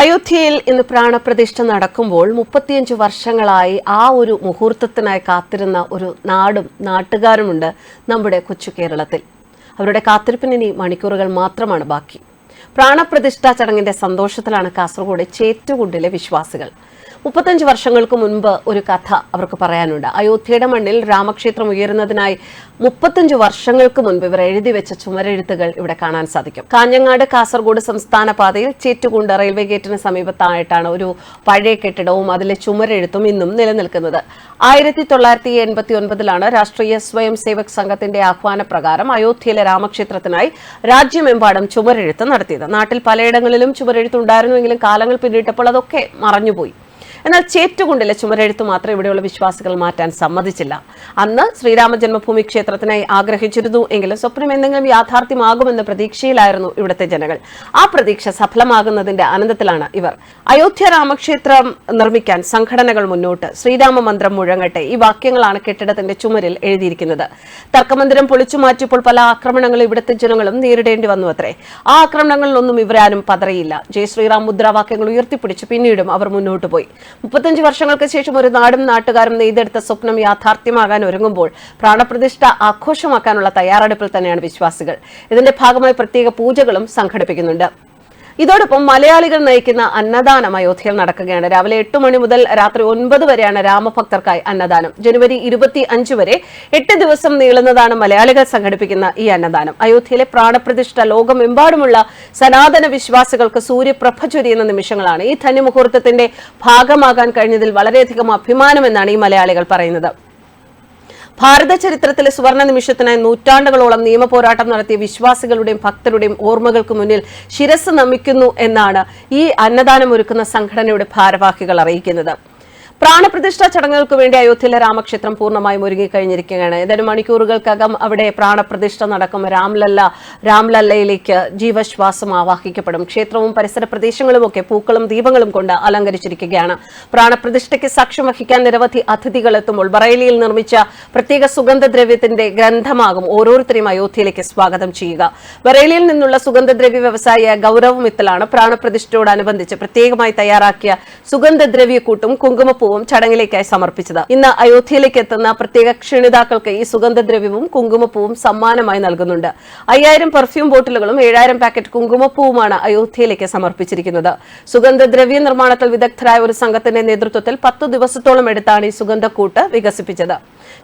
അയോധ്യയിൽ ഇന്ന് പ്രാണപ്രതിഷ്ഠ നടക്കുമ്പോൾ 35 വർഷങ്ങളായി ആ ഒരു മുഹൂർത്തത്തിനായി കാത്തിരുന്ന ഒരു നാടും നാട്ടുകാരുമുണ്ട് നമ്മുടെ കൊച്ചു കേരളത്തിൽ. അവരുടെ കാത്തിരിപ്പിന് ഇനി മണിക്കൂറുകൾ മാത്രമാണ് ബാക്കി. പ്രാണപ്രതിഷ്ഠാ ചടങ്ങിന്റെ സന്തോഷത്തിലാണ് കാസർഗോഡ് ചേറ്റുകുണ്ടിലെ വിശ്വാസികൾ. 35 വർഷങ്ങൾക്ക് മുൻപ് ഒരു കഥ അവർക്ക് പറയാനുണ്ട്. അയോധ്യയുടെ മണ്ണിൽ രാമക്ഷേത്രം ഉയരുന്നതിനായി 35 വർഷങ്ങൾക്ക് മുൻപ് ഇവർ എഴുതി വെച്ച ചുമരെഴുത്തുകൾ ഇവിടെ കാണാൻ സാധിക്കും. കാഞ്ഞങ്ങാട് കാസർഗോഡ് സംസ്ഥാന പാതയിൽ ചേറ്റുകുണ്ട് റെയിൽവേ ഗേറ്റിന് സമീപത്തായിട്ടാണ് ഒരു പഴയ കെട്ടിടവും അതിലെ ചുമരെഴുത്തും ഇന്നും നിലനിൽക്കുന്നത്. 1989 രാഷ്ട്രീയ സ്വയം സേവക് സംഘത്തിന്റെ ആഹ്വാനപ്രകാരം അയോധ്യയിലെ രാമക്ഷേത്രത്തിനായി രാജ്യമെമ്പാടും ചുമരെഴുത്ത് നടത്തിയത്. നാട്ടിൽ പലയിടങ്ങളിലും ചുമരെഴുത്തുണ്ടായിരുന്നുവെങ്കിലും കാലങ്ങൾ പിന്നിട്ടപ്പോൾ അതൊക്കെ മറഞ്ഞുപോയി. എന്നാൽ ചേറ്റുകുണ്ടിലെ ചുമരെഴുത്ത് മാത്രം ഇവിടെയുള്ള വിശ്വാസികൾ മാറ്റാൻ സമ്മതിച്ചില്ല. അന്ന് ശ്രീരാമ ജന്മഭൂമി ക്ഷേത്രത്തിനായി ആഗ്രഹിച്ചിരുന്നു എങ്കിലും സ്വപ്നം എന്തെങ്കിലും യാഥാർത്ഥ്യമാകുമെന്ന പ്രതീക്ഷയിലായിരുന്നു ഇവിടുത്തെ ജനങ്ങൾ. ആ പ്രതീക്ഷ സഫലമാകുന്നതിന്റെ ആനന്ദത്തിലാണ് ഇവർ. അയോധ്യ രാമക്ഷേത്രം നിർമ്മിക്കാൻ സംഘടനകൾ മുന്നോട്ട്, ശ്രീരാമ മന്ത്രം മുഴങ്ങട്ടെ, ഈ വാക്യങ്ങളാണ് കെട്ടിടത്തിന്റെ ചുമരിൽ എഴുതിയിരിക്കുന്നത്. തർക്കമന്ദിരം പൊളിച്ചുമാറ്റിയപ്പോൾ പല ആക്രമണങ്ങളും ഇവിടുത്തെ ജനങ്ങളും നേരിടേണ്ടി വന്നു അത്രേ. ആ ആക്രമണങ്ങളിലൊന്നും ഇവരാരും പതറിയില്ല. ജയ് ശ്രീറാം മുദ്രാവാക്യങ്ങൾ ഉയർത്തിപ്പിടിച്ച് പിന്നീടും അവർ മുന്നോട്ട് പോയി. 35 വർഷങ്ങൾക്ക് ശേഷം ഒരു നാടും നാട്ടുകാരും നെയ്തെടുത്ത സ്വപ്നം യാഥാർത്ഥ്യമാകാൻ ഒരുങ്ങുമ്പോൾ പ്രാണപ്രതിഷ്ഠ ആഘോഷമാക്കാനുള്ള തയ്യാറെടുപ്പിൽ തന്നെയാണ് വിശ്വാസികൾ. ഇതിന്റെ ഭാഗമായി പ്രത്യേക പൂജകളും സംഘടിപ്പിക്കുന്നുണ്ട്. ഇതോടൊപ്പം മലയാളികൾ നയിക്കുന്ന അന്നദാനം അയോധ്യയിൽ നടക്കുകയാണ്. രാവിലെ 8 മണി മുതൽ രാത്രി 9 വരെയാണ് രാമഭക്തർക്കായി അന്നദാനം. ജനുവരി 25 വരെ 8 ദിവസം നീളുന്നതാണ് മലയാളികൾ സംഘടിപ്പിക്കുന്ന ഈ അന്നദാനം. അയോധ്യയിലെ പ്രാണപ്രതിഷ്ഠ ലോകമെമ്പാടുമുള്ള സനാതന വിശ്വാസികൾക്ക് സൂര്യപ്രഭ ചൊരിയുന്ന നിമിഷങ്ങളാണ്. ഈ ധന്യമുഹൂർത്തത്തിന്റെ ഭാഗമാകാൻ കഴിഞ്ഞതിൽ വളരെയധികം അഭിമാനമെന്നാണ് ഈ മലയാളികൾ പറയുന്നത്. ഭാരത ചരിത്രത്തിലെ സുവർണ നിമിഷത്തിനായി നൂറ്റാണ്ടുകളോളം നിയമപോരാട്ടം നടത്തിയ വിശ്വാസികളുടെയും ഭക്തരുടെയും ഓർമ്മകൾക്ക് മുന്നിൽ ശിരസ് നമിക്കുന്നു എന്നാണ് ഈ അന്നദാനം ഒരുക്കുന്ന സംഘടനയുടെ ഭാരവാഹികൾ അറിയിക്കുന്നത്. പ്രാണപ്രതിഷ്ഠാ ചടങ്ങുകൾക്ക് വേണ്ടി അയോധ്യയിലെ രാമക്ഷേത്രം പൂർണ്ണമായും ഒരുങ്ങിക്കഴിഞ്ഞിരിക്കുകയാണ്. ഏതാനും മണിക്കൂറുകൾക്കകം അവിടെ പ്രാണപ്രതിഷ്ഠ നടക്കും. രാംലല്ലയിലേക്ക് ജീവശ്വാസം ആവാഹിക്കപ്പെടും. ക്ഷേത്രവും പരിസര പ്രദേശങ്ങളുമൊക്കെ പൂക്കളും ദീപങ്ങളും കൊണ്ട് അലങ്കരിച്ചിരിക്കുകയാണ്. പ്രാണപ്രതിഷ്ഠയ്ക്ക് സാക്ഷ്യം വഹിക്കാൻ നിരവധി അതിഥികൾ എത്തുമ്പോൾ ബറേലിയിൽ നിർമ്മിച്ച പ്രത്യേക സുഗന്ധദ്രവ്യത്തിന്റെ ഗ്രന്ഥമാകും ഓരോരുത്തരെയും അയോധ്യയിലേക്ക് സ്വാഗതം ചെയ്യുക. ബറേലിയിൽ നിന്നുള്ള സുഗന്ധദ്രവ്യ വ്യവസായിയായ ഗൗരവ് മിത്തലാണ് പ്രാണപ്രതിഷ്ഠയോടനുബന്ധിച്ച് പ്രത്യേകമായി തയ്യാറാക്കിയ സുഗന്ധദ്രവ്യക്കൂട്ടും കുങ്കുമപ്പൂ ചടങ്ങിലേക്കായി സമർപ്പിച്ചത്. ഇന്ന് അയോധ്യയിലേക്ക് എത്തുന്ന പ്രത്യേക ക്ഷണിതാക്കൾക്ക് ഈ സുഗന്ധദ്രവ്യവും കുങ്കുമപ്പൂവും സമ്മാനമായി നൽകുന്നുണ്ട്. 5000 പെർഫ്യൂം ബോട്ടിലുകളും 7000 പാക്കറ്റ് കുങ്കുമപ്പൂവുമാണ് അയോധ്യയിലേക്ക് സമർപ്പിച്ചിരിക്കുന്നത്. സുഗന്ധദ്രവ്യ നിർമ്മാണത്തിൽ വിദഗ്ധരായ ഒരു സംഘത്തിന്റെ നേതൃത്വത്തിൽ 10 ദിവസത്തോളം എടുത്താണ് ഈ സുഗന്ധക്കൂട്ട് വികസിപ്പിച്ചത്.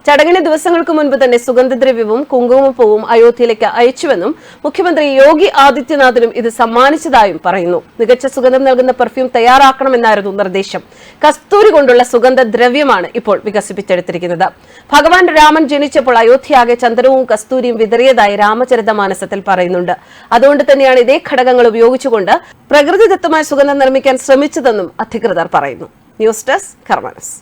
ചടങ്ങിന് ദിവസങ്ങൾക്ക് മുൻപ് തന്നെ സുഗന്ധദ്രവ്യവും കുങ്കുമപ്പൂവും അയോധ്യയിലേക്ക് അയച്ചുവെന്നും മുഖ്യമന്ത്രി യോഗി ആദിത്യനാഥിനും ഇത് സമ്മാനിച്ചതായും പറയുന്നു. മികച്ച സുഗന്ധം നൽകുന്ന പെർഫ്യൂം തയ്യാറാക്കണമെന്നായിരുന്നു നിർദ്ദേശം. കസ്തൂരി കൊണ്ടുള്ള സുഗന്ധദ്രവ്യമാണ് ഇപ്പോൾ വികസിപ്പിച്ചെടുത്തിരിക്കുന്നത്. ഭഗവാൻ രാമൻ ജനിച്ചപ്പോൾ അയോധ്യയാകെ ചന്ദനവും കസ്തൂരിയും വിതറിയതായി രാമചരിതമാനസത്തിൽ പറയുന്നുണ്ട്. അതുകൊണ്ട് തന്നെയാണ് ഇതേ ഘടകങ്ങൾ ഉപയോഗിച്ചുകൊണ്ട് പ്രകൃതിദത്തമായ സുഗന്ധം നിർമ്മിക്കാൻ ശ്രമിച്ചതെന്നും അധികൃതർ പറയുന്നു. ന്യൂസ് ഡെസ്ക് കർമ്മ ന്യൂസ്.